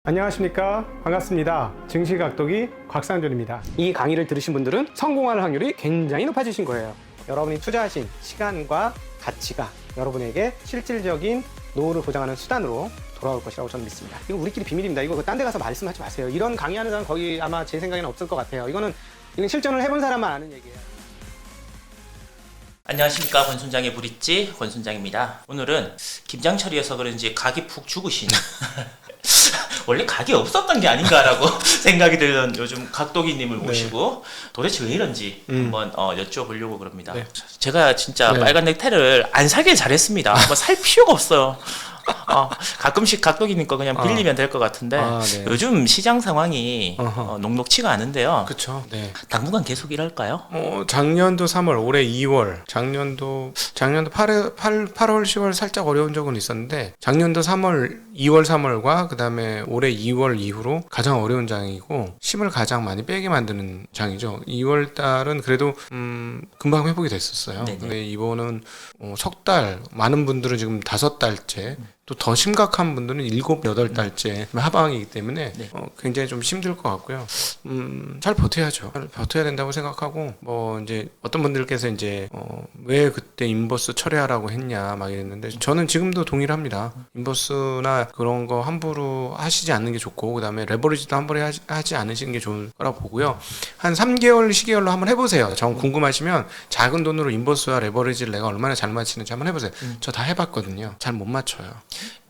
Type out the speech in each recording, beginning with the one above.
안녕하십니까, 반갑습니다. 증시각도기 곽상준입니다. 이 강의를 들으신 분들은 성공할 확률이 굉장히 높아지신 거예요. 여러분이 투자하신 시간과 가치가 여러분에게 실질적인 노후를 보장하는 수단으로 돌아올 것이라고 저는 믿습니다. 이거 우리끼리 비밀입니다. 이거 딴 데 가서 말씀하지 마세요. 이런 강의하는 사람 거기 아마 제 생각에는 없을 것 같아요. 이건 실전을 해본 사람만 아는 얘기예요. 안녕하십니까, 권순장의 브릿지 권순장입니다. 오늘은 김장철이어서 그런지 각이 푹 죽으신 원래 각이 없었던 게 아닌가라고 생각이 드는 요즘 각도기님을 모시고 도대체 왜 이런지 한번 여쭤보려고 그럽니다. 네. 제가 진짜 빨간 넥타이를 안 사길 잘했습니다. 뭐 살 필요가 없어요. 가끔씩 각도기님 거 그냥 빌리면 될 것 같은데 요즘 시장 상황이 녹록치가 않은데요. 그렇죠. 네. 당분간 계속 이럴까요? 작년도 3월, 올해 2월, 작년도 8월, 10월 살짝 어려운 적은 있었는데 작년도 3월, 2월, 3월과 그 다음에 올해 2월 이후로 가장 어려운 장이고 힘을 가장 많이 빼게 만드는 장이죠. 2월 달은 그래도 금방 회복이 됐었어요. 네네. 근데 이번은 석 달, 많은 분들은 지금 5달째, 또 더 심각한 분들은 7, 8달째 하방이기 때문에 굉장히 좀 힘들 것 같고요. 잘 버텨야죠. 잘 버텨야 된다고 생각하고, 뭐 이제 어떤 분들께서 이제 왜 그때 인버스 철회하라고 했냐 막 이랬는데 저는 지금도 동의를 합니다. 인버스나 그런 거 함부로 하시지 않는 게 좋고, 그다음에 레버리지도 함부로 하지 않으시는 게 좋을 거라고 보고요. 한 3개월 시계열로 한번 해보세요. 정 궁금하시면 작은 돈으로 인버스와 레버리지를 내가 얼마나 잘 맞히는지 한번 해보세요. 저 다 해봤거든요. 잘 못 맞춰요.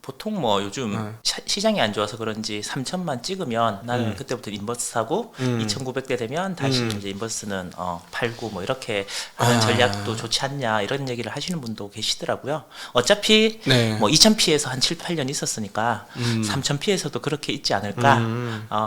보통 뭐 요즘 시장이 안 좋아서 그런지 3천만 찍으면 나는 그때부터 인버스 사고 2,900대 되면 다시 이제 인버스는 팔고 뭐 이렇게 하는 전략도 좋지 않냐 이런 얘기를 하시는 분도 계시더라고요. 어차피 뭐 2,000피에서 한 7, 8년 있었으니까 3,000피에서도 그렇게 있지 않을까.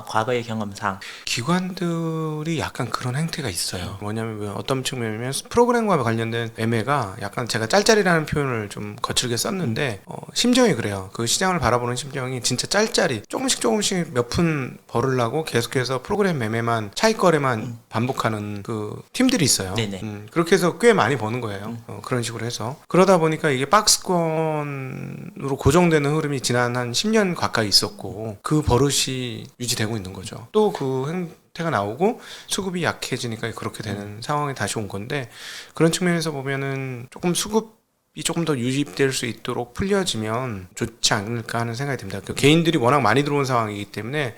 과거의 경험상 기관들이 약간 그런 행태가 있어요. 뭐냐면 어떤 측면이면 프로그램과 관련된 매매가 약간 제가 짤짤이라는 표현을 좀 거칠게 썼는데 심정이 그래요. 그 시장을 바라보는 심정이 진짜 짤짤이 조금씩 몇 푼 벌으려고 계속해서 프로그램 매매만 차익 거래만 반복하는 그 팀들이 있어요. 그렇게 해서 꽤 많이 버는 거예요. 그런 식으로 해서 그러다 보니까 이게 박스권으로 고정되는 흐름이 지난 한 10년 가까이 있었고 그 버릇이 유지되고 있는 거죠. 또 그 행태가 나오고 수급이 약해지니까 그렇게 되는 상황이 다시 온 건데, 그런 측면에서 보면은 조금 수급이 조금 더 유입될 수 있도록 풀려지면 좋지 않을까 하는 생각이 듭니다. 그 개인들이 워낙 많이 들어온 상황이기 때문에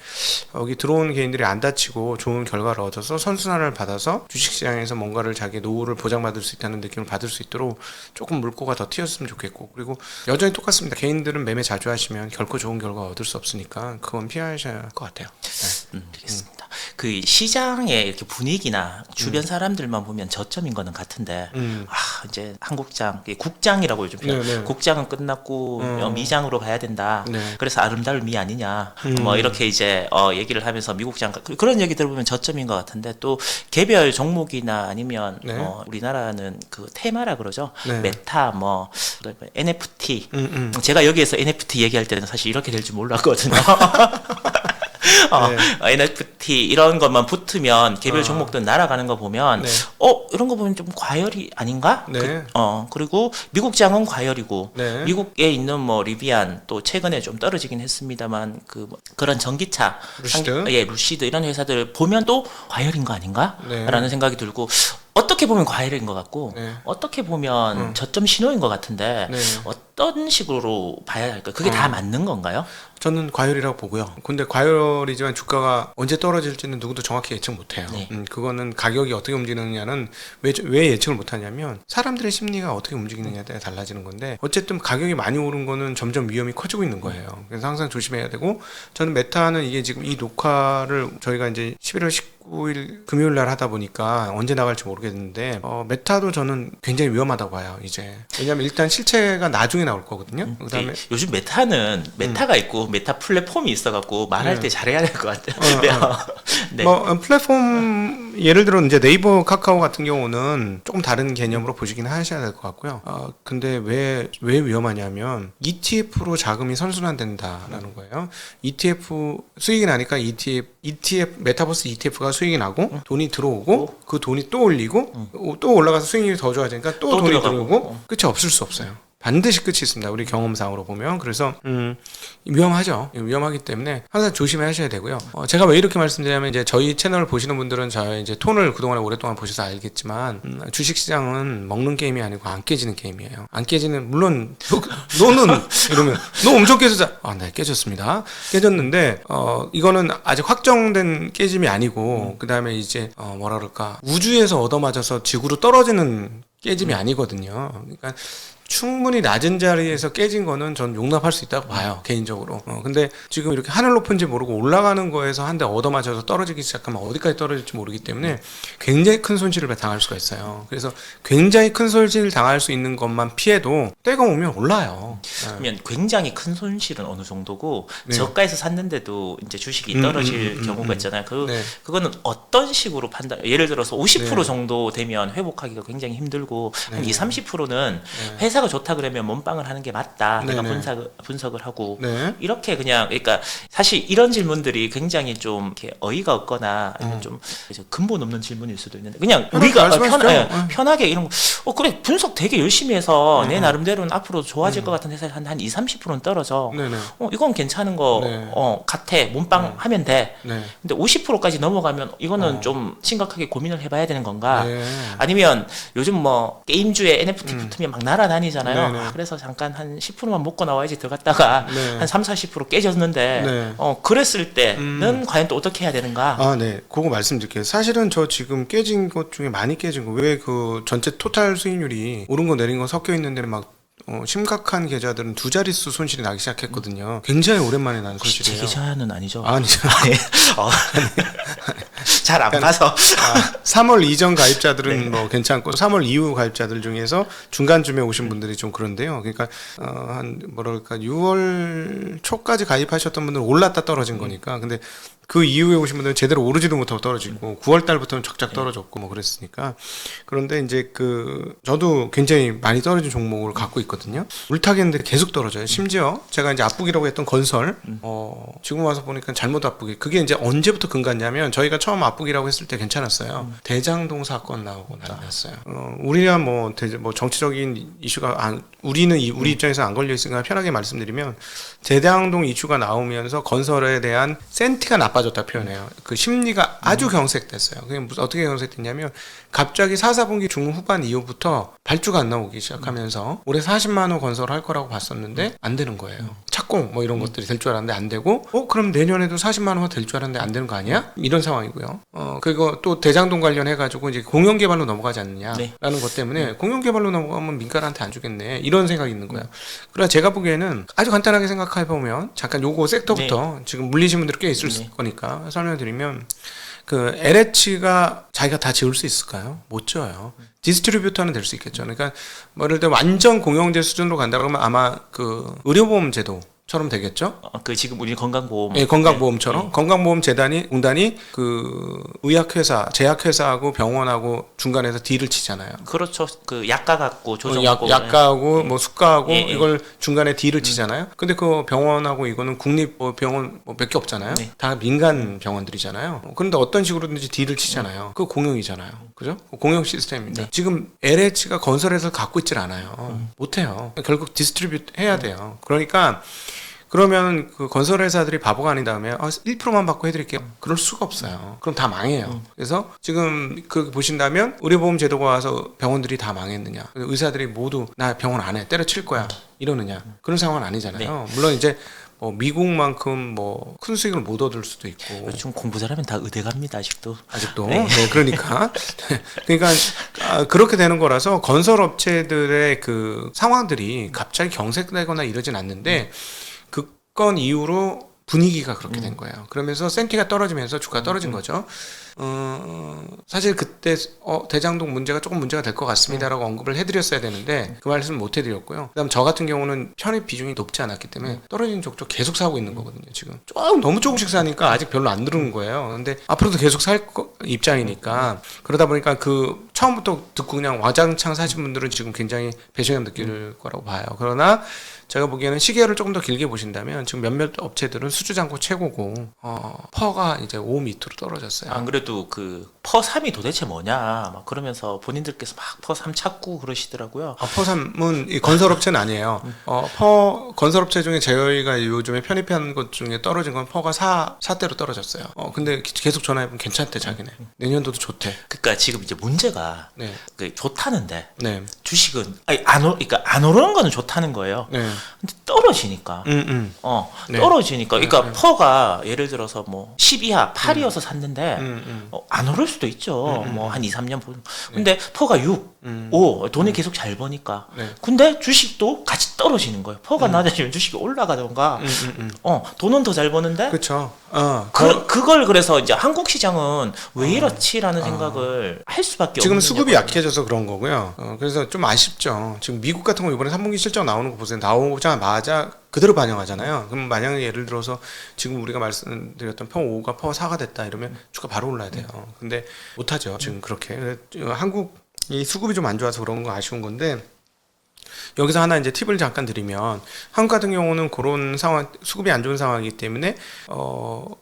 여기 들어온 개인들이 안 다치고 좋은 결과를 얻어서 선순환을 받아서 주식시장에서 뭔가를 자기 노후를 보장받을 수 있다는 느낌을 받을 수 있도록 조금 물꼬가 더 튀었으면 좋겠고, 그리고 여전히 똑같습니다. 개인들은 매매 자주 하시면 결코 좋은 결과 얻을 수 없으니까 그건 피하셔야 할 것 같아요. 알겠습니다. 그 시장의 이렇게 분위기나 주변 사람들만 보면 저점인 거는 같은데 이제 한국장, 국장이라고 요즘 표현. 국장은 끝났고 미장으로 가야 된다. 그래서 아름다울 미 아니냐. 뭐 이렇게 이제 얘기를 하면서 미국장 그런 얘기 들어보면 저점인 것 같은데, 또 개별 종목이나 아니면 우리나라는 그 테마라 그러죠. 메타 뭐 NFT. 제가 여기에서 NFT 얘기할 때는 사실 이렇게 될 줄 몰랐거든요. NFT 이런 것만 붙으면 개별 종목들 날아가는 거 보면 이런 거 보면 좀 과열이 아닌가? 그리고 미국장은 과열이고 미국에 있는 뭐 리비안, 또 최근에 좀 떨어지긴 했습니다만 그런 전기차 루시드 이런 회사들 보면 또 과열인 거 아닌가? 라는 생각이 들고, 어떻게 보면 과열인 것 같고 어떻게 보면 저점 신호인 것 같은데 어떤 식으로 봐야 할까요? 그게 다 맞는 건가요? 저는 과열이라고 보고요. 근데 과열이지만 주가가 언제 떨어질지는 누구도 정확히 예측 못해요. 그거는 가격이 어떻게 움직이느냐는 왜 예측을 못하냐면 사람들의 심리가 어떻게 움직이느냐에 따라 달라지는 건데, 어쨌든 가격이 많이 오른 거는 점점 위험이 커지고 있는 거예요. 그래서 항상 조심해야 되고, 저는 메타는 이게 지금 이 녹화를 저희가 이제 11월 19일 금요일 날 하다 보니까 언제 나갈지 모르겠는데 메타도 저는 굉장히 위험하다고 봐요. 이제 왜냐면 일단 실체가 나중에 나올 거거든요. 그다음에 요즘 메타는 메타가 있고 메타 플랫폼이 있어갖고 말할 때 잘해야 될 것 같아요. 뭐 플랫폼 예를 들어 이제 네이버, 카카오 같은 경우는 조금 다른 개념으로 보시긴 하셔야 될 것 같고요. 근데 왜 위험하냐면 ETF로 자금이 선순환된다라는 거예요. ETF 수익이 나니까 ETF 메타버스 ETF가 수익이 나고 돈이 들어오고 그 돈이 또 올리고 또 올라가서 수익률이 더 좋아지니까 또 돈이 들어오고 끝이 없을 수 없어요. 반드시 끝이 있습니다. 우리 경험상으로 보면. 그래서 위험하죠. 위험하기 때문에 항상 조심하셔야 되고요. 제가 왜 이렇게 말씀드리냐면 이제 저희 채널을 보시는 분들은 저희 이제 톤을 그동안에 오랫동안 보셔서 알겠지만 주식시장은 먹는 게임이 아니고 안 깨지는 게임이에요. 안 깨지는 물론 너는 이러면 너 엄청 깨졌어. 네 깨졌습니다. 깨졌는데 이거는 아직 확정된 깨짐이 아니고 그 다음에 이제 뭐라 그럴까 우주에서 얻어맞아서 지구로 떨어지는 깨짐이 아니거든요. 그러니까 충분히 낮은 자리에서 깨진 거는 전 용납할 수 있다고 봐요, 개인적으로. 근데 지금 이렇게 하늘 높은지 모르고 올라가는 거에서 한 대 얻어맞아서 떨어지기 시작하면 어디까지 떨어질지 모르기 때문에 굉장히 큰 손실을 당할 수가 있어요. 그래서 굉장히 큰 손실을 당할 수 있는 것만 피해도 때가 오면 올라요. 그러면 굉장히 큰 손실은 어느 정도고 네. 저가에서 샀는데도 이제 주식이 떨어질 경우가 있잖아요. 네. 그거는 어떤 식으로 판단? 예를 들어서 50% 네. 정도 되면 회복하기가 굉장히 힘들고 한 네. 20-30%는 회사가 좋다 그러면 몸빵을 하는 게 맞다. 내가 네. 분석을 하고 네. 이렇게 그냥 그러니까 사실 이런 질문들이 굉장히 좀 이렇게 어이가 없거나 아니면 좀 근본 없는 질문일 수도 있는데 그냥 우리가 편하게 이런 거 그래 분석 되게 열심히 해서 내 나름대로는 앞으로 좋아질 것 같은 회사에 한 20-30%는 떨어져. 네네. 이건 괜찮은 거 네. 같아. 몸빵 하면 돼. 네. 근데 50%까지 넘어가면 이거는 좀 심각하게 고민을 해봐야 되는 건가? 네. 아니면 요즘 뭐 게임주에 NFT 붙으면 막 날아다니잖아요. 네네. 그래서 잠깐 한 10%만 먹고 나와야지 들어갔다가 네. 한 30-40% 깨졌는데 네. 그랬을 때는 과연 또 어떻게 해야 되는가? 네. 그거 말씀드릴게요. 사실은 저 지금 깨진 것 중에 많이 깨진 거, 왜 그 전체 토탈 수익률이 오른 거 내린 거 섞여 있는 데는 막 심각한 계좌들은 두 자릿수 손실이 나기 시작했거든요. 굉장히 오랜만에 나는 제 손실이에요. 계좌는 아니죠. 아니죠. 잘 안 봐서. 3월 이전 가입자들은 뭐 괜찮고 3월 이후 가입자들 중에서 중간쯤에 오신 분들이 좀 그런데요. 그러니까 한 뭐랄까 6월 초까지 가입하셨던 분들은 올랐다 떨어진 거니까. 근데 그 이후에 오신 분들은 제대로 오르지도 못하고 떨어지고 9월 달부터는 쫙쫙 떨어졌고 뭐 그랬으니까. 그런데 이제 저도 굉장히 많이 떨어진 종목을 갖고 있거든요. 울타기인데 계속 떨어져요. 심지어 제가 이제 앞북이라고 했던 건설 지금 와서 보니까 잘못 앞북이. 그게 이제 언제부터 근갔냐면 저희가 처음 앞북이라고 했을 때 괜찮았어요. 대장동 사건 나오고 난리났어요. 우리야 뭐 정치적인 이슈가 우리 입장에서 안 걸려 있으니까 편하게 말씀드리면 대장동 이슈가 나오면서 건설에 대한 센티가 나빠졌다 표현해요. 그 심리가 아주 경색됐어요. 그게 어떻게 경색됐냐면 갑자기 4, 4분기 중후반 이후부터 발주가 안 나오기 시작하면서 올해 40만 호 건설할 거라고 봤었는데 안 되는 거예요. 착공 뭐 이런 것들이 될 줄 알았는데 안 되고 그럼 내년에도 40만 호가 될 줄 알았는데 안 되는 거 아니야? 이런 상황이고요. 그리고 또 대장동 관련해 가지고 이제 공영 개발로 넘어가지 않느냐라는 것 때문에 공영 개발로 넘어가면 민간한테 안 주겠네. 이런 생각이 있는 거예요. 그래서 제가 보기에는 아주 간단하게 생각해 보면 잠깐 요거 섹터부터 지금 물리신 분들이 꽤 있을 거니까 설명드리면 그 LH가 자기가 다 지을 수 있을까요? 못 지어요. 디스트리뷰터는 될 수 있겠죠. 그러니까 뭐 예를 들어 완전 공영제 수준으로 간다 그러면 아마 그 의료보험 제도처럼 되겠죠? 지금 우리 건강보험. 예, 건강보험처럼. 공단이 그 의약회사, 제약회사하고 병원하고 중간에서 딜을 치잖아요. 그렇죠. 그 약가 갖고 조정하고. 약가하고 뭐 수가하고 이걸 중간에 딜을 치잖아요. 근데 그 병원하고 이거는 국립병원 뭐 몇 개 없잖아요. 다 민간 병원들이잖아요. 그런데 어떤 식으로든지 딜을 치잖아요. 그거 공영이잖아요. 그죠? 공영 시스템입니다. 지금 LH가 건설해서 갖고 있질 않아요. 못해요. 결국 디스트리뷰트 해야 돼요. 그러면 그 건설회사들이 바보가 아닌 다음에 1%만 받고 해드릴게요. 그럴 수가 없어요. 그럼 다 망해요. 그래서 지금 보신다면 의료보험 제도가 와서 병원들이 다 망했느냐, 의사들이 모두 나 병원 안 해, 때려칠 거야 이러느냐, 그런 상황은 아니잖아요. 물론 이제 미국만큼 큰 수익을 못 얻을 수도 있고. 요즘 공부 잘하면 다 의대 갑니다 아직도. 네, 그러니까 그렇게 되는 거라서 건설업체들의 그 상황들이 갑자기 경색되거나 이러진 않는데 그 건 이후로 분위기가 그렇게 된 거예요. 그러면서 센티가 떨어지면서 주가가 떨어진 거죠. 사실 그때 대장동 문제가 조금 문제가 될 것 같습니다라고 언급을 해드렸어야 되는데 그 말씀을 못 해드렸고요. 그다음 저 같은 경우는 편입 비중이 높지 않았기 때문에 떨어진 족족 계속 사고 있는 거거든요. 지금 너무 조금씩 사니까 아직 별로 안 들어오는 거예요. 근데 앞으로도 계속 살 입장이니까 그러다 보니까 그 처음부터 듣고 그냥 와장창 사신 분들은 지금 굉장히 배신감 느낄 거라고 봐요. 그러나 제가 보기에는 시계를 조금 더 길게 보신다면 지금 몇몇 업체들은 수주장고 최고고 퍼가 이제 5 밑으로 떨어졌어요. 안 그래도 그 퍼3이 도대체 뭐냐 막 그러면서 본인들께서 막 퍼3 찾고 그러시더라고요. 퍼3은 이 건설업체는 아니에요. 건설업체 중에 저희가 요즘에 편입한 것 중에 떨어진 건 퍼가 4대로 떨어졌어요. 근데 계속 전화해보면 괜찮대 자기네. 내년도도 좋대. 그러니까 지금 이제 문제가 네. 그 좋다는데 네. 주식은 그러니까 안 오르는 거는 좋다는 거예요. 네. 근데 떨어지니까. 네. 떨어지니까. 그러니까 퍼가 예를 들어서 뭐 10 이하 8이어서 샀는데 안 오를 수도 있죠. 뭐 한 2, 3년 보면. 근데 퍼가 6, 5 돈이 계속 잘 버니까. 네. 근데 주식도 같이 떨어지는 거예요. 퍼가 낮아지면 주식이 올라가던가. 돈은 더 잘 버는데. 그렇죠. 그걸 그래서 이제 한국 시장은 왜 이렇지라는 생각을 할 수밖에 지금 없는 수급이 여건이에요. 약해져서 그런 거고요. 그래서 좀 아쉽죠. 지금 미국 같은 거 이번에 3분기 실적 나오는 거 보세요. 나오자마자 그대로 반영하잖아요. 그럼 만약에 예를 들어서 지금 우리가 말씀드렸던 퍼 5가 퍼 4가 됐다 이러면 주가 바로 올라야 돼요. 근데 못하죠. 지금 그렇게. 한국 이 수급이 좀 안 좋아서 그런 거 아쉬운 건데 여기서 하나 이제 팁을 잠깐 드리면 한국 같은 경우는 그런 상황 수급이 안 좋은 상황이기 때문에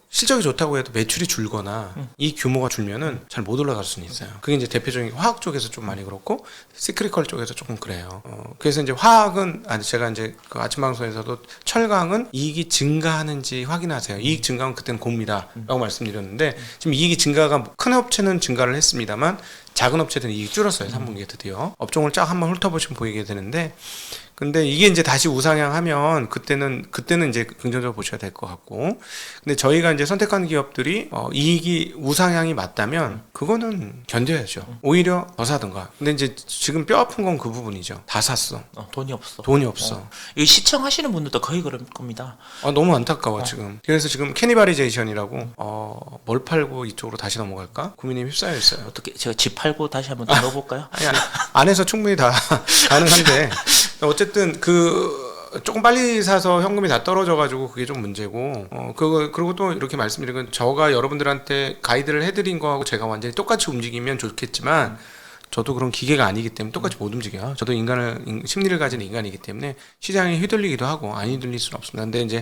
실적이 좋다고 해도 매출이 줄거나 이 규모가 줄면은 잘 못 올라갈 수는 있어요. 그게 이제 대표적인 화학 쪽에서 좀 많이 그렇고 시크리컬 쪽에서 조금 그래요. 그래서 이제 화학은 제가 이제 그 아침 방송에서도 철강은 이익이 증가하는지 확인하세요. 이익 증가는 그때는 곱니다라고 말씀드렸는데 지금 이익이 증가가 큰 업체는 증가를 했습니다만 작은 업체들은 이익이 줄었어요. 3분기에 드디어. 업종을 쫙 한번 훑어보시면 보이게 되는데 근데 이게 이제 다시 우상향하면 그때는 이제 긍정적으로 보셔야 될 것 같고 근데 저희가 이제 선택한 기업들이 이익이 우상향이 맞다면 그거는 견뎌야죠. 오히려 더 사든가. 근데 이제 지금 뼈 아픈 건 그 부분이죠. 다 샀어. 돈이 없어. 돈이 없어. 이 시청하시는 분들도 거의 그럴 겁니다. 너무 안타까워 지금. 그래서 지금 캐니바리제이션이라고 뭘 팔고 이쪽으로 다시 넘어갈까 고민이 휩싸여 있어요. 어떻게 제가 집 팔고 다시 한번 더 넣어볼까요? 아니 안에서 충분히 다 가능한데 어쨌든 조금 빨리 사서 현금이 다 떨어져가지고 그게 좀 문제고 그리고 또 이렇게 말씀드린 건 저가 여러분들한테 가이드를 해드린 거하고 제가 완전히 똑같이 움직이면 좋겠지만 저도 그런 기계가 아니기 때문에 똑같이 못 움직여요. 저도 심리를 가진 인간이기 때문에 시장에 휘둘리기도 하고 안 휘둘릴 수는 없습니다. 근데 이제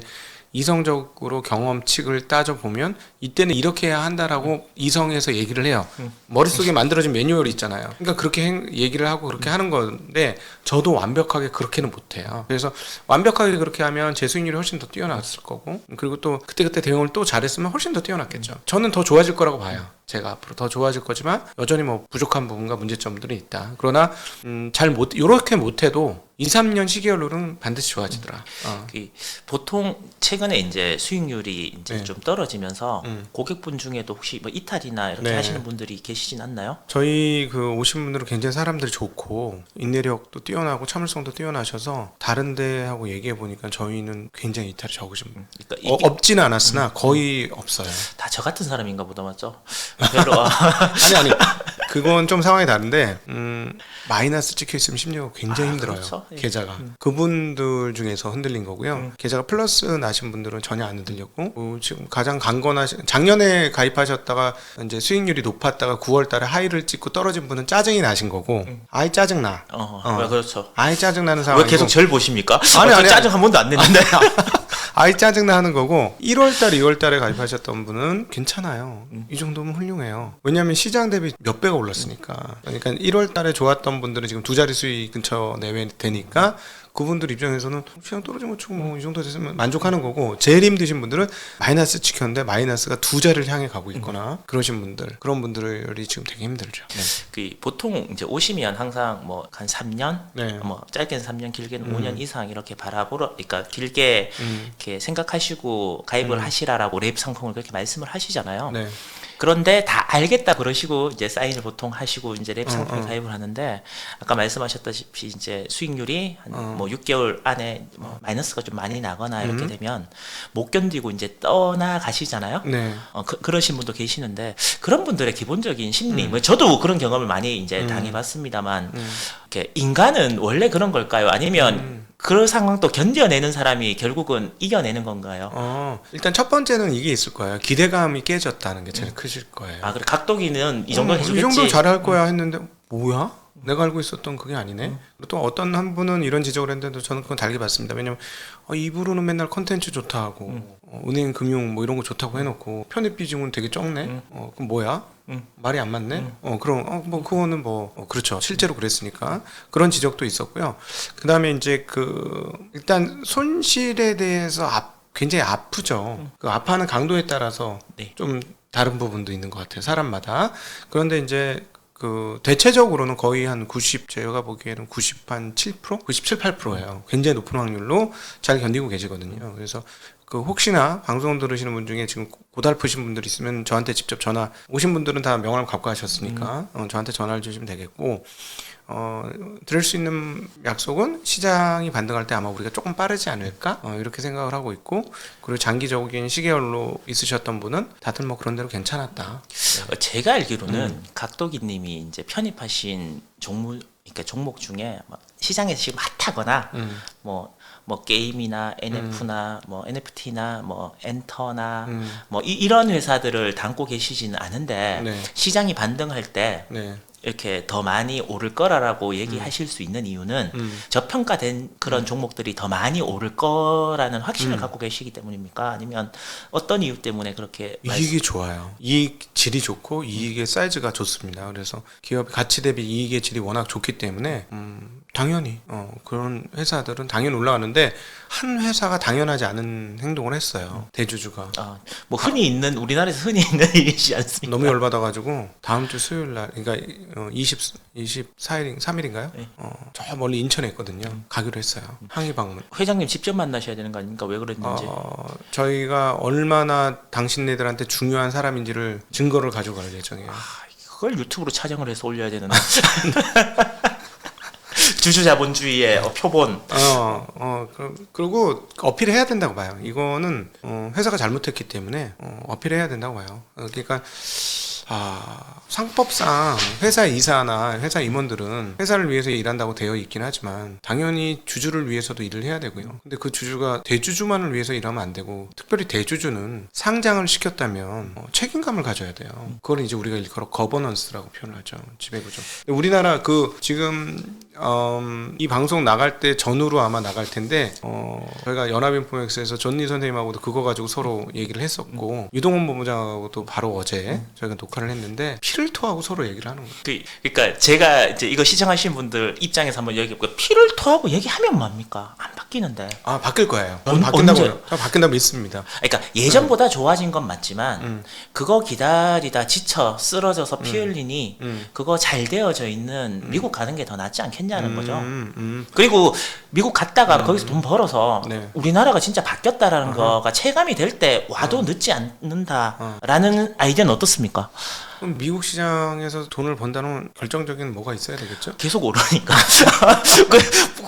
이성적으로 경험칙을 따져보면 이때는 이렇게 해야 한다라고 이성에서 얘기를 해요. 머릿속에 만들어진 매뉴얼이 있잖아요. 그러니까 그렇게 얘기를 하고 그렇게 하는 건데 저도 완벽하게 그렇게는 못해요. 그래서 완벽하게 그렇게 하면 제 수익률이 훨씬 더 뛰어났을 거고 그리고 또 그때 대응을 또 잘했으면 훨씬 더 뛰어났겠죠. 저는 더 좋아질 거라고 봐요. 제가 앞으로 더 좋아질 거지만 여전히 뭐 부족한 부분과 문제점들이 있다. 그러나 요렇게 못해도 2, 3년 시계열로는 반드시 좋아지더라. 보통 최근에 이제 수익률이 이제 네. 좀 떨어지면서 고객분 중에도 혹시 뭐 이탈이나 이렇게 네. 하시는 분들이 계시진 않나요? 저희 오신 분들은 굉장히 사람들이 좋고 인내력도 뛰어나고 참을성도 뛰어나셔서 다른 데하고 얘기해 보니까 저희는 굉장히 이탈이 적으신 분. 그러니까 없지는 않았으나 거의 없어요. 다 저 같은 사람인가 보다 맞죠? 별로 아니 그건 좀 상황이 다른데 마이너스 찍혀 있으면 심리가 굉장히 힘들어요. 그렇죠. 예. 계좌가 그분들 중에서 흔들린 거고요. 계좌가 플러스 나신 분들은 전혀 안 흔들렸고 지금 가장 강건하신 작년에 가입하셨다가 이제 수익률이 높았다가 9월달에 하이를 찍고 떨어진 분은 짜증이 나신 거고 아이 짜증 나. 그렇죠. 아이 짜증 나는 상황. 왜 계속 절 보십니까? 아니. 짜증 한 번도 안 냈는데. 아이 짜증 나는 거고 1월달, 2월달에 가입하셨던 분은 괜찮아요. 이 정도면 훌륭해요. 왜냐하면 시장 대비 몇 배가 올랐으니까. 그러니까 1월달에 좋았던 분들은 지금 두 자리 수익 근처 내외 되니까 그분들 입장에서는 시장 떨어진 거 치고 뭐 이 정도 됐으면 만족하는 거고 제일 힘드신 분들은 마이너스 찍혔는데 마이너스가 두 자리를 향해 가고 있거나 그러신 분들 그런 분들이 지금 되게 힘들죠. 네. 보통 이제 오시면 항상 뭐 한 3년, 네. 뭐 짧게는 3년, 길게는 5년 이상 이렇게 그러니까 길게 이렇게 생각하시고 가입을 하시라라고 랩 상품을 그렇게 말씀을 하시잖아요. 네. 그런데 다 알겠다 그러시고 이제 사인을 보통 하시고 이제 랩 상품에 가입을 하는데 아까 말씀하셨다시피 이제 수익률이 한 뭐 6개월 안에 뭐 마이너스가 좀 많이 나거나 이렇게 되면 못 견디고 이제 떠나가시잖아요. 네. 그러신 분도 계시는데 그런 분들의 기본적인 심리, 뭐 저도 그런 경험을 많이 이제 당해봤습니다만 이렇게 인간은 원래 그런 걸까요? 아니면 그런 상황도 견뎌내는 사람이 결국은 이겨내는 건가요? 일단 첫 번째는 이게 있을 거예요. 기대감이 깨졌다는 게 제일 크실 거예요. 그래 각도기는 이 정도 해주겠지. 이 정도 잘할 거야 했는데 뭐야? 내가 알고 있었던 그게 아니네. 그리고 또 어떤 한 분은 이런 지적을 했는데 저는 그건 달리 봤습니다. 왜냐면 입으로는 맨날 컨텐츠 좋다 하고 은행 금융 뭐 이런 거 좋다고 해놓고 편입 비중은 되게 적네. 그럼 뭐야? 말이 안 맞네. 그럼 뭐 그거는 뭐 그렇죠. 실제로 그랬으니까 그런 지적도 있었고요. 그다음에 이제 일단 손실에 대해서 굉장히 아프죠. 그 아파하는 강도에 따라서 네. 좀 다른 부분도 있는 것 같아요. 사람마다. 그런데 이제 대체적으로는 거의 한 90, 제가 보기에는 97%? 97, 8%예요. 굉장히 높은 확률로 잘 견디고 계시거든요. 그래서 혹시나 방송 들으시는 분 중에 지금 고달프신 분들 있으면 저한테 직접 전화, 오신 분들은 다 명함을 갖고 가셨으니까 저한테 전화를 주시면 되겠고, 드릴 수 있는 약속은 시장이 반등할 때 아마 우리가 조금 빠르지 않을까? 이렇게 생각을 하고 있고, 그리고 장기적인 시계열로 있으셨던 분은 다들 뭐 그런 대로 괜찮았다. 제가 알기로는 각도기님이 이제 편입하신 종목 중에 시장에서 지금 핫하거나 뭐 게임이나 NF나 뭐 NFT나 뭐 엔터나 뭐 이런 회사들을 담고 계시지는 않은데 네. 시장이 반등할 때 네. 이렇게 더 많이 오를 거라고 얘기하실 수 있는 이유는 저평가된 그런 종목들이 더 많이 오를 거라는 확신을 갖고 계시기 때문입니까? 아니면 어떤 이유 때문에 그렇게 이익이 좋아요. 이익 질이 좋고 이익의 사이즈가 좋습니다. 그래서 기업 가치 대비 이익의 질이 워낙 좋기 때문에 당연히 그런 회사들은 당연히 올라가는데 한 회사가 당연하지 않은 행동을 했어요. 대주주가. 뭐 흔히 있는 우리나라에서 흔히 있는 일이지 않습니까? 너무 열받아가지고 다음 주 수요일 날, 그러니까 24일, 3일인가요? 네. 저 멀리 인천에 있거든요. 가기로 했어요. 항의 방문. 회장님 직접 만나셔야 되는 거 아닙니까? 왜 그랬는지. 저희가 얼마나 당신네들한테 중요한 사람인지를 증거를 가져갈 예정이에요. 그걸 유튜브로 촬영을 해서 올려야 되는. 주주자본주의의 표본. 그리고 어필해야 된다고 봐요. 이거는 회사가 잘못했기 때문에 어필해야 된다고 봐요. 그러니까 상법상 회사 이사나 회사 임원들은 회사를 위해서 일한다고 되어 있긴 하지만 당연히 주주를 위해서도 일을 해야 되고요. 근데 그 주주가 대주주만을 위해서 일하면 안 되고, 특별히 대주주는 상장을 시켰다면 책임감을 가져야 돼요. 그걸 이제 우리가 일컬어 거버넌스라고 표현을 하죠. 지배구조. 우리나라 지금 이 방송 나갈 때 전후로 아마 나갈 텐데 저희가 연합인포맥스에서 존니 선생님하고도 그거 가지고 서로 얘기를 했었고 유동원 본부장하고도 바로 어제 저희가 녹화를 했는데 피를 토하고 서로 얘기를 하는 거예요. 그러니까 제가 이제 이거 시청하신 분들 입장에서 한번 얘기해볼게요. 피를 토하고 얘기하면 뭡니까? 안 바뀌는데. 바뀔 거예요. 언제? 바뀐다고 믿습니다. 그러니까 예전보다 좋아진 건 맞지만 그거 기다리다 지쳐 쓰러져서 피 흘리니 그거 잘 되어져 있는 미국 가는 게 더 낫지 않겠냐는 거죠. 그리고 미국 갔다가 거기서 돈 벌어서 네. 우리나라가 진짜 바뀌었다라는 거가 체감이 될 때 와도 늦지 않는다라는 아이디어는 어떻습니까? 그럼 미국 시장에서 돈을 번다는 결정적인 뭐가 있어야 되겠죠? 계속 오르니까.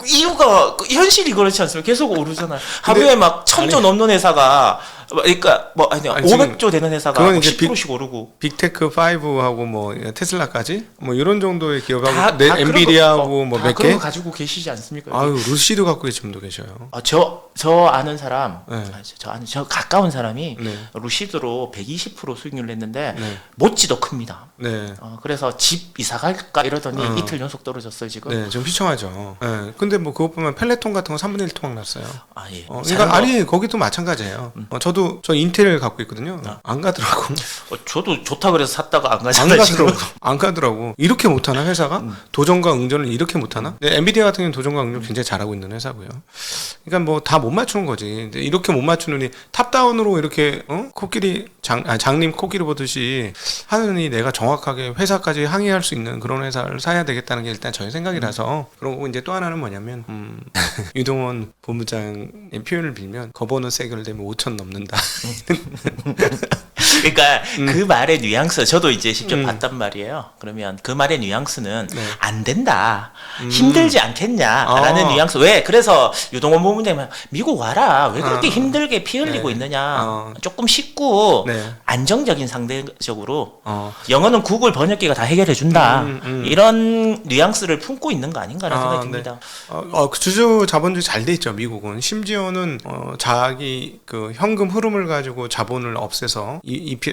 이유가 현실이 그렇지 않습니까? 계속 오르잖아요. 하루에 막 1,000조 넘는 회사가, 그러니까 뭐 아니 500조 되는 회사가 뭐 10%씩 오르고. 빅테크 5하고 뭐 테슬라까지 뭐 이런 정도의 기업하고 엔비디아하고 뭐 몇 개. 그런 거 가지고 계시지 않습니까? 루시드 갖고 계신 분도 계셔요. 저 아는 사람, 네. 저 가까운 사람이 네. 루시드로 120% 수익률 냈는데 네. 못지도 큽니다. 네. 그래서 집 이사 갈까 이러더니 이틀 연속 떨어졌어요 지금. 네, 좀 휘청하죠. 네. 근데 뭐 그것 보면 펠레톤 같은 거 3분의 1 토막 났어요. 예. 그러니까 거기도 마찬가지예요. 저 인텔 갖고 있거든요. 안 가더라고. 저도 좋다 그래서 샀다가 안 가잖아요. 안 가더라고. 이렇게 못하나 회사가? 도전과 응전을 이렇게 못하나? 엔비디아 같은 경우는 도전과 응전 굉장히 잘하고 있는 회사고요. 그러니까 뭐 다 못 맞추는 거지. 이렇게 못 맞추느니 탑다운으로 이렇게 장님 코끼리 보듯이 하느니 내가 정확하게 회사까지 항의할 수 있는 그런 회사를 사야 되겠다는 게 일단 저의 생각이라서. 그리고 이제 또 하나는 뭐냐면 유동원 본부장의 표현을 빌면 거버넌스 해결되면 5천 넘는다. 그러니까 그 말의 뉘앙스 저도 이제 직접 봤단 말이에요. 그러면 그 말의 뉘앙스는 네. 안 된다. 힘들지 않겠냐라는 뉘앙스. 왜? 그래서 유동원 본부장이 미국 와라. 왜 그렇게 힘들게 피 흘리고 네. 있느냐. 조금 쉽고 네. 안정적인 상대적으로 영어는 구글 번역기가 다 해결해 준다. 이런 뉘앙스를 품고 있는 거 아닌가라는 생각이 듭니다. 네. 주주 자본주의 잘 돼 있죠. 미국은 심지어는 자기 그 현금 흐름을 가지고 자본을 없애서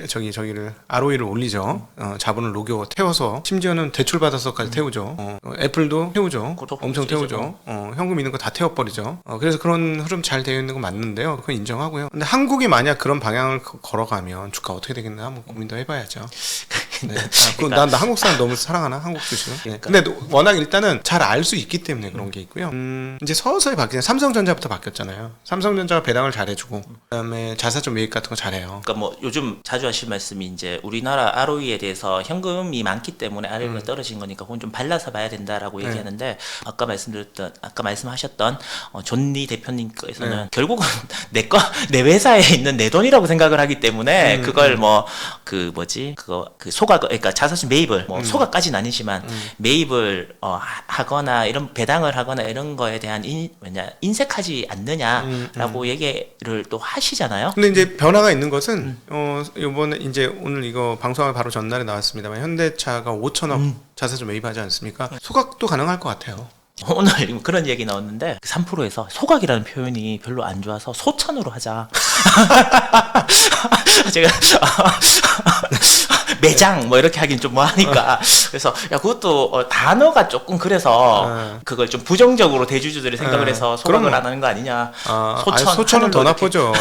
저기를 ROE를 올리죠. 자본을 녹여 태워서 심지어는 대출 받아서까지 태우죠. 애플도 태우죠. 엄청 태우죠. 현금 있는 거 다 태워버리죠. 그래서 그런 흐름 잘 되어 있는 거 맞는데요. 그건 인정하고요. 근데 한국이 만약 그런 방향을 걸어가면 주가 어떻게 되겠나 한번 고민도 해봐야죠. 네. 나 한국 사람 너무 사랑하나 한국 주식은. 네. 근데 워낙 일단은 잘 알 수 있기 때문에 그런 게 있고요. 이제 서서히 바뀌는 삼성전자부터 바뀌었잖아요. 삼성전자가 배당을 잘해주고 그다음에 자사주 매입 같은 거 잘해요. 그러니까 뭐 요즘 자주 하실 말씀이 이제 우리나라 ROE에 대해서 현금이 많기 때문에 ROE가 떨어진 거니까 그건 좀 발라서 봐야 된다라고 얘기하는데 아까 말씀하셨던 존리 대표님께서는 결국은 내 회사에 있는 내 돈이라고 생각을 하기 때문에 그걸 그 소각 그러니까 자사주 매입을 소각까지는 아니지만 매입을 하거나 이런 배당을 하거나 이런 거에 대한 인색하지 않느냐라고 얘기를 또 하시잖아요. 근데 이제 변화가 있는 것은 이번에 이제 오늘 이거 방송을 바로 전날에 나왔습니다만 현대차가 5천억 자사주 매입하지 않습니까? 소각도 가능할 것 같아요. 오늘 그런 얘기 나왔는데 3%에서 소각이라는 표현이 별로 안 좋아서 소천으로 하자. 제가 매장 뭐 이렇게 하긴 좀 뭐하니까 그래서 그것도 단어가 조금 그래서 그걸 좀 부정적으로 대주주들이 생각을 해서 소각을 안 하는 거 아니냐. 소천은 더 나쁘죠.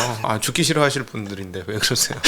죽기 싫어하실 분들인데 왜 그러세요?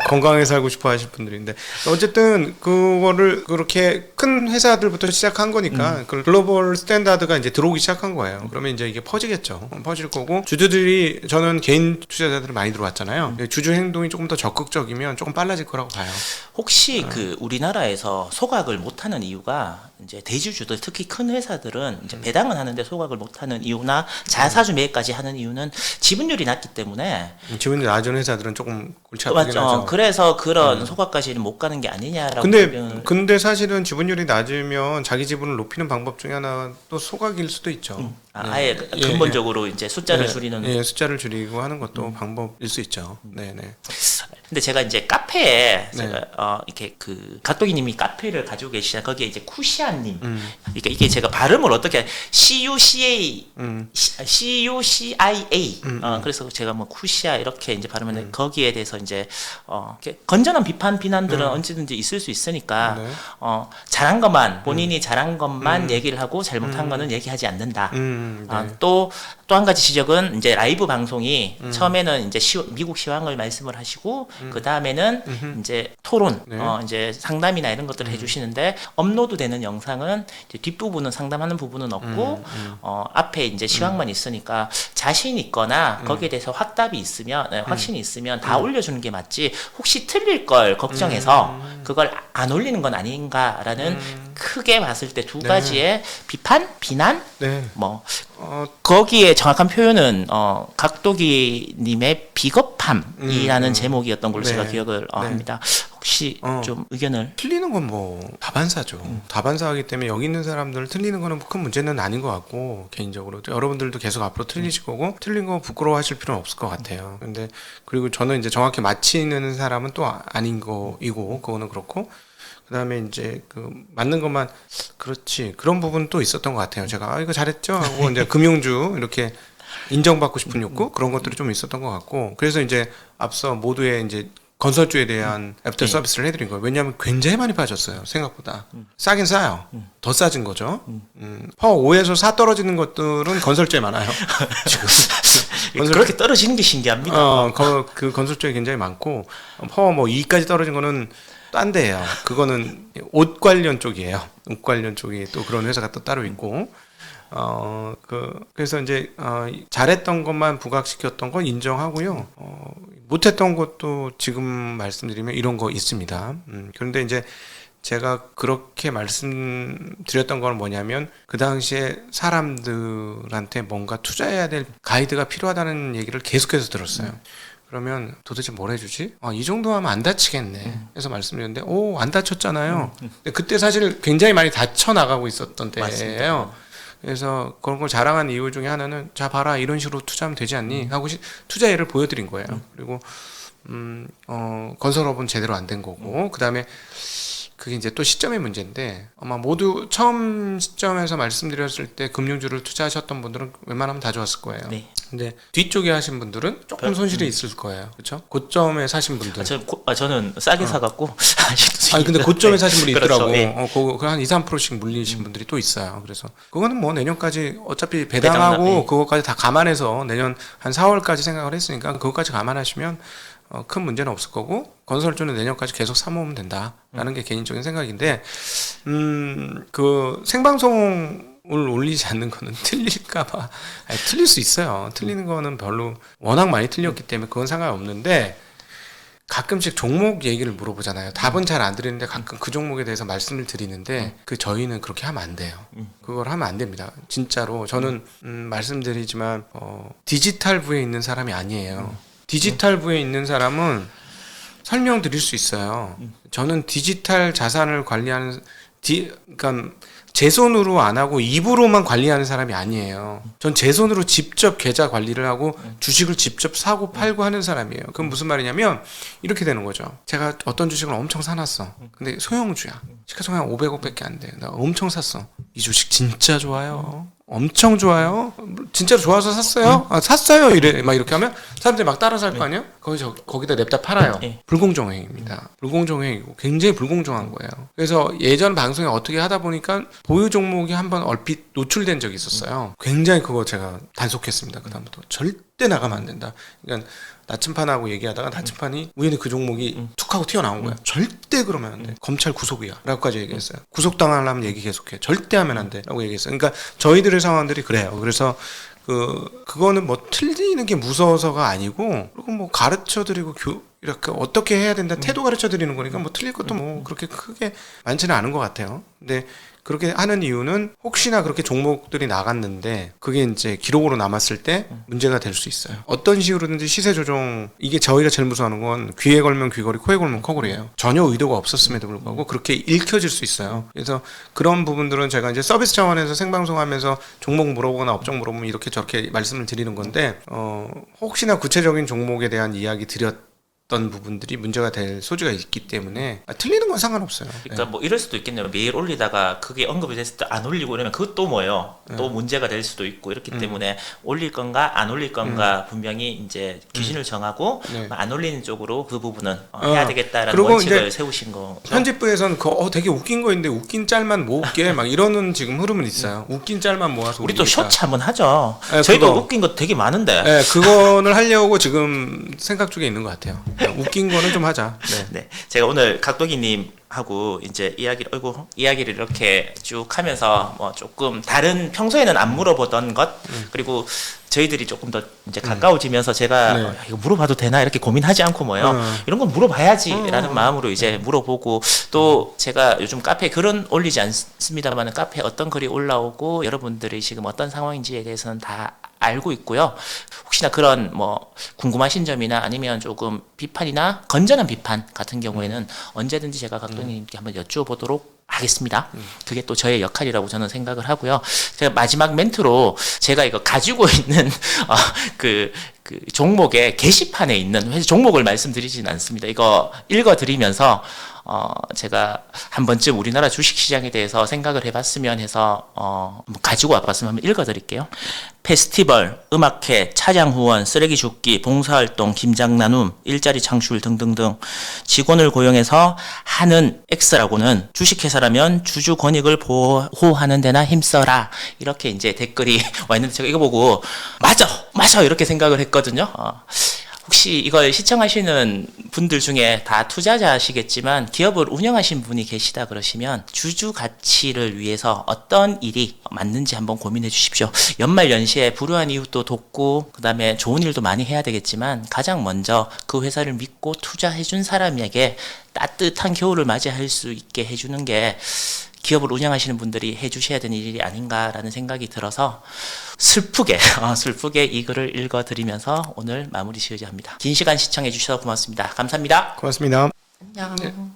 건강하게 살고 싶어 하실 분들인데 어쨌든 그거를 그렇게 큰 회사들부터 시작한 거니까 그 글로벌 스탠다드가 이제 들어오기 시작한 거예요. 그러면 이제 이게 퍼지겠죠. 퍼질 거고 주주들이 저는 개인 투자자들이 많이 들어왔잖아요. 주주 행동이 조금 더 적극적이면 조금 빨라질 거라고 봐요. 혹시 그 우리나라에서 소각을 못하는 이유가 이제 대주주들 특히 큰 회사들은 이제 배당은 하는데 소각을 못하는 이유나 자사주 매입까지 하는 이유는 지분율이 낮기 때문에 지분율이 낮은 회사들은 조금 골치 아프긴 하죠. 그래서 그런 소각까지는 못 가는 게 아니냐라고. 근데 사실은 지분율이 낮으면 자기 지분을 높이는 방법 중에 하나 또 소각일 수도 있죠. 아예 근본적으로 이제 숫자를 줄이는. 숫자를 줄이고 하는 것도 방법일 수 있죠. 네네. 근데 제가 이제 카페에 제가 이렇게 그 각도기님이 카페를 가지고 계시잖아요. 거기에 이제 쿠시아님. 그러니까 이게 제가 발음을 어떻게 CUCA, CUCIA. 그래서 제가 뭐 쿠시아 이렇게 이제 발음을 거기에 대해서 이제 이렇게 건전한 비난들은 언제든지 있을 수 있으니까 잘한 것만 본인이 잘한 것만 얘기를 하고 잘못한 거는 얘기하지 않는다. 또 한 가지 지적은 이제 라이브 방송이 처음에는 이제 미국 시황을 말씀을 하시고 그 다음에는 이제 토론, 이제 상담이나 이런 것들을 해주시는데 업로드되는 영상은 이제 뒷부분은 상담하는 부분은 없고 앞에 이제 시황만 있으니까 자신 있거나 거기에 대해서 확답이 있으면 확신이 있으면 다 올려주는 게 맞지 혹시 틀릴 걸 걱정해서 그걸 안 올리는 건 아닌가라는 크게 봤을 때 두 가지의 비판, 비난, 거기에 정확한 표현은 각도기님의 비겁함이라는 제목이었던 걸로 제가 기억을 합니다. 혹시 좀 의견을? 틀리는 건 뭐 다반사죠. 다반사하기 때문에 여기 있는 사람들 틀리는 거는 큰 문제는 아닌 것 같고 개인적으로 여러분들도 계속 앞으로 틀리실 거고 틀린 거 부끄러워하실 필요는 없을 것 같아요. 근데 그리고 저는 이제 정확히 맞히는 사람은 또 아닌 거이고 그거는 그렇고. 그다음에 이제 그 맞는 것만 그렇지 그런 부분 또 있었던 것 같아요. 제가 이거 잘했죠 하고 이제 금융주 이렇게 인정받고 싶은 욕구 그런 것들이 좀 있었던 것 같고 그래서 이제 앞서 모두의 이제 건설주에 대한 애프터 서비스를 해드린 거예요. 왜냐하면 굉장히 많이 빠졌어요. 생각보다 싸긴 싸요. 더 싸진 거죠. 퍼 5에서 4 떨어지는 것들은 건설주에 많아요. 지금 그렇게 떨어지는 게 신기합니다. 그 건설주에 굉장히 많고 퍼 뭐 2까지 떨어진 거는 딴 데예요. 그거는 옷 관련 쪽이에요. 옷 관련 쪽이 또 그런 회사가 또 따로 있고 그래서 이제 잘했던 것만 부각시켰던 건 인정하고요. 못했던 것도 지금 말씀드리면 이런 거 있습니다. 그런데 이제 제가 그렇게 말씀드렸던 건 뭐냐면 그 당시에 사람들한테 뭔가 투자해야 될 가이드가 필요하다는 얘기를 계속해서 들었어요. 그러면 도대체 뭘 해주지? 이 정도 하면 안 다치겠네 해서 말씀드렸는데 안 다쳤잖아요. 근데 그때 사실 굉장히 많이 다쳐 나가고 있었던 때예요. 그래서 그런 걸 자랑한 이유 중에 하나는 자 봐라 이런 식으로 투자하면 되지 않니 하고 투자 예를 보여드린 거예요. 그리고 건설업은 제대로 안 된 거고 그 다음에 그게 이제 또 시점의 문제인데 아마 모두 처음 시점에서 말씀드렸을 때 금융주를 투자하셨던 분들은 웬만하면 다 좋았을 거예요. 근데 뒤쪽에 하신 분들은 조금 손실이 있을 거예요. 그렇죠? 고점에 사신 분들. 저는 싸게 사갖고 아직도 아니 근데 고점에 사신 분이 그렇죠. 있더라고. 예. 그거 한 2, 3%씩 물리신 분들이 또 있어요. 그래서 그거는 뭐 내년까지 어차피 배당하고 예. 그거까지 다 감안해서 내년 한 4월까지 생각을 했으니까 그거까지 감안하시면 큰 문제는 없을 거고 건설주는 내년까지 계속 사모으면 된다라는 게 개인적인 생각인데 그 생방송을 올리지 않는 거는 틀릴까봐 틀릴 수 있어요. 틀리는 거는 별로 워낙 많이 틀렸기 때문에 그건 상관없는데 가끔씩 종목 얘기를 물어보잖아요. 답은 잘 안 드리는데 가끔 그 종목에 대해서 말씀을 드리는데 저희는 그렇게 하면 안 돼요. 그걸 하면 안 됩니다. 진짜로 저는 말씀드리지만 디지털부에 있는 사람이 아니에요. 디지털부에 있는 사람은 설명드릴 수 있어요. 저는 디지털 자산을 관리하는 그러니까 제 손으로 안 하고 입으로만 관리하는 사람이 아니에요. 전 제 손으로 직접 계좌 관리를 하고 주식을 직접 사고 팔고 하는 사람이에요. 그럼 무슨 말이냐면 이렇게 되는 거죠. 제가 어떤 주식을 엄청 사놨어. 근데 소형주야. 시가총액 한 500억밖에 안 돼. 나 엄청 샀어. 이 주식 진짜 좋아요. 엄청 좋아요. 진짜로 좋아서 샀어요? 샀어요. 이래 막 이렇게 하면 사람들이 막 따라 살 거 아니에요? 거기다 냅다 팔아요. 불공정행위입니다. 불공정행위고 굉장히 불공정한 거예요. 그래서 예전 방송에 어떻게 하다 보니까 보유 종목이 한번 얼핏 노출된 적이 있었어요. 굉장히 그거 제가 단속했습니다. 그다음부터 절대 나가면 안 된다. 그러니까 나침판하고 얘기하다가 나침판이 우연히 그 종목이 툭 하고 튀어나온 거야. 절대 그러면 안 돼. 검찰 구속이야. 라고까지 얘기했어요. 구속당하려면 얘기 계속해. 절대 하면 안 돼. 라고 얘기했어요. 그러니까 저희들의 상황들이 그래요. 그래서 그거는 뭐 틀리는 게 무서워서가 아니고 그리고 뭐 가르쳐 드리고 이렇게 어떻게 해야 된다 태도 가르쳐 드리는 거니까 뭐 틀릴 것도 뭐 그렇게 크게 많지는 않은 것 같아요. 근데 그렇게 하는 이유는 혹시나 그렇게 종목들이 나갔는데 그게 이제 기록으로 남았을 때 문제가 될 수 있어요. 어떤 식으로든지 시세 조정 이게 저희가 제일 무서워하는 건 귀에 걸면 귀걸이 코에 걸면 코걸이에요. 전혀 의도가 없었음에도 불구하고 그렇게 읽혀질 수 있어요. 그래서 그런 부분들은 제가 이제 서비스 차원에서 생방송하면서 종목 물어보거나 업종 물어보면 이렇게 저렇게 말씀을 드리는 건데 혹시나 구체적인 종목에 대한 이야기 드렸던 부분들이 문제가 될 소지가 있기 때문에 틀리는 건 상관없어요. 그러니까 뭐 이럴 수도 있겠네요. 매일 올리다가 그게 언급이 됐을 때 안 올리고 이러면 그것도 뭐예요. 또 문제가 될 수도 있고 이렇기 때문에 올릴 건가 안 올릴 건가 분명히 이제 기준을 정하고 안 올리는 쪽으로 그 부분은 해야 되겠다라는 원칙을 세우신 거. 편집부에서는 되게 웃긴 거인데 웃긴 짤만 모을게 막 이러는 지금 흐름은 있어요. 웃긴 짤만 모아서 우리 또 쇼츠 한번 하죠. 네, 저희도 그거. 웃긴 거 되게 많은데. 네, 그거를 하려고 지금 생각 중에 있는 것 같아요. 웃긴 거는 좀 하자. 네. 제가 오늘 각도기님하고 이제 이야기를 이렇게 쭉 하면서 뭐 조금 다른 평소에는 안 물어보던 것 그리고 저희들이 조금 더 이제 가까워지면서 제가 이거 물어봐도 되나 이렇게 고민하지 않고 이런 건 물어봐야지라는 마음으로 이제 물어보고 또 제가 요즘 카페에 글은 올리지 않습니다만 카페에 어떤 글이 올라오고 여러분들이 지금 어떤 상황인지에 대해서는 다 알고 있고요. 혹시나 그런 뭐 궁금하신 점이나 아니면 조금 비판이나 건전한 비판 같은 경우에는 언제든지 제가 각도님께 한번 여쭈어보도록 하겠습니다. 그게 또 저의 역할이라고 저는 생각을 하고요. 제가 마지막 멘트로 제가 이거 가지고 있는 그 종목의 게시판에 있는 회사 종목을 말씀드리진 않습니다. 이거 읽어드리면서 제가 한 번쯤 우리나라 주식시장에 대해서 생각을 해봤으면 해서 가지고 와봤으면 한번 읽어드릴게요. 페스티벌, 음악회, 차량 후원, 쓰레기 줍기, 봉사활동, 김장 나눔, 일자리 창출 등등등 직원을 고용해서 하는 X라고는 주식회사라면 주주 권익을 보호하는 데나 힘써라 이렇게 이제 댓글이 와 있는데 제가 이거 보고 맞아 이렇게 생각을 했거든요. 혹시 이걸 시청하시는 분들 중에 다 투자자시겠지만 기업을 운영하신 분이 계시다 그러시면 주주 가치를 위해서 어떤 일이 맞는지 한번 고민해 주십시오. 연말 연시에 불우한 이웃도 돕고 그다음에 좋은 일도 많이 해야 되겠지만 가장 먼저 그 회사를 믿고 투자해 준 사람에게 따뜻한 겨울을 맞이할 수 있게 해주는 게 기업을 운영하시는 분들이 해주셔야 되는 일이 아닌가라는 생각이 들어서 슬프게 이 글을 읽어드리면서 오늘 마무리 지어야 합니다. 긴 시간 시청해 주셔서 고맙습니다. 감사합니다. 고맙습니다. 안녕.